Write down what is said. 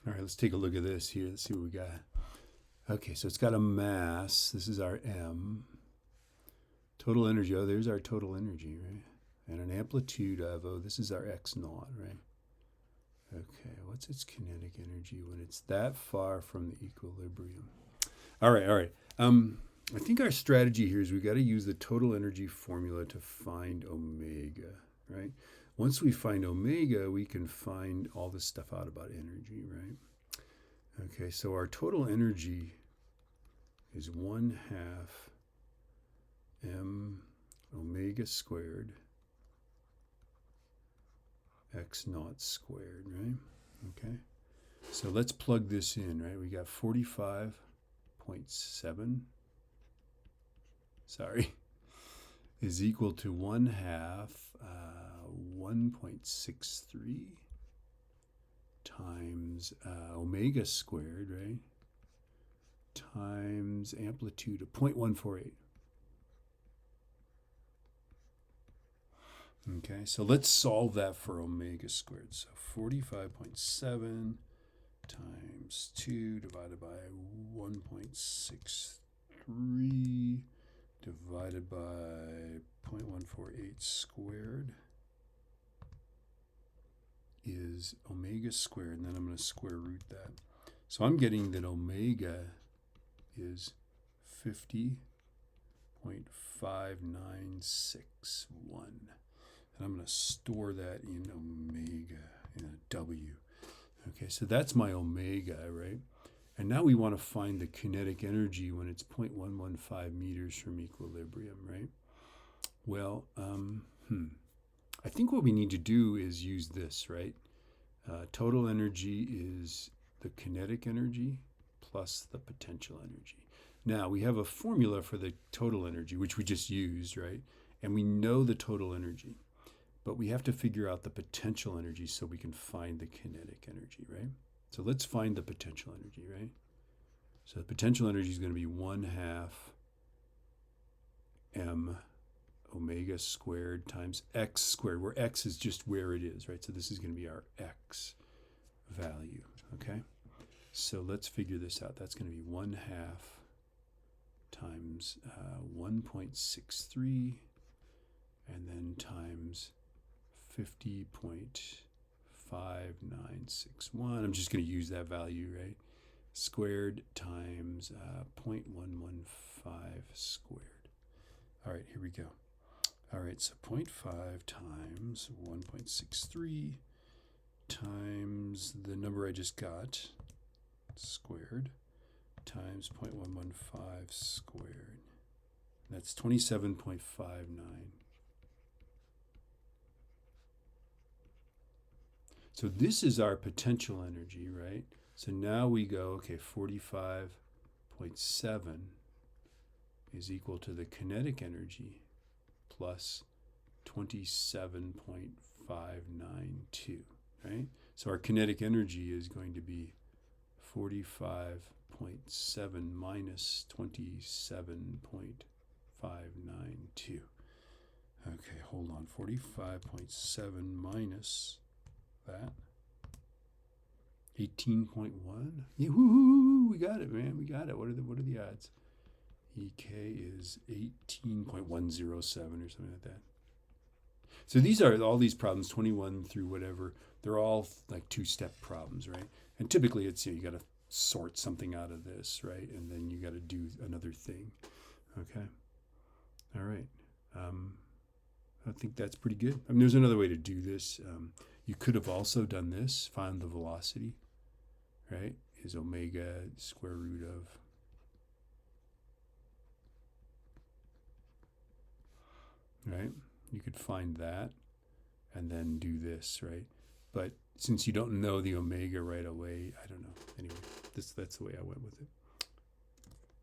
All right, let's take a look at this here. Let's see what we got. Okay, so it's got a mass. This is our M. Total energy, oh, there's our total energy, right? And an amplitude of, oh, this is our X naught, right? Okay, what's its kinetic energy when it's that far from the equilibrium? All right. I think our strategy here is we got to use the total energy formula to find omega, right? Once we find omega, we can find all this stuff out about energy, right? Okay, so our total energy is 1/2 m omega squared x naught squared, right? Okay, so let's plug this in, right? We got 45.7, is equal to 1/2 1.63 times omega squared, right? Times amplitude of 0.148. Okay, so let's solve that for omega squared. So 45.7 times 2 divided by 1.63 divided by 0.148 squared is omega squared, and then I'm going to square root that. So I'm getting that omega is 50.5961. And I'm going to store that in omega, in a W. Okay, so that's my omega, right? And now we want to find the kinetic energy when it's 0.115 meters from equilibrium, right? Well, I think what we need to do is use this, right? Total energy is the kinetic energy plus the potential energy. Now, we have a formula for the total energy, which we just used, right? And we know the total energy. But we have to figure out the potential energy so we can find the kinetic energy, right? So let's find the potential energy, right? So the potential energy is going to be 1/2 m omega squared times x squared, where x is just where it is, right? So this is going to be our x value, okay? So let's figure this out. That's going to be 1/2 times 1.63 and then times 50.5961. I'm just going to use that value, right? Squared times 0.115 squared. All right, here we go. All right, so 0.5 times 1.63 times the number I just got, squared, times 0.115 squared. That's 27.59. So this is our potential energy, right? So now we go, okay, 45.7 is equal to the kinetic energy plus 27.592, right? So our kinetic energy is going to be 45.7 minus 27.592. Okay, hold on, 45.7 minus that 18.1. Yeah, woohoo! We got it, man. We got it. What are the odds? EK is 18.107 or something like that. So these are all these problems, 21 through whatever. They're all like two-step problems, right? And typically it's you got to sort something out of this, right? And then you got to do another thing. Okay. All right. I think that's pretty good. I mean, there's another way to do this. You could have also done this, find the velocity, right? Is omega square root of, right? You could find that and then do this, right? But since you don't know the omega right away, I don't know. Anyway, that's the way I went with it.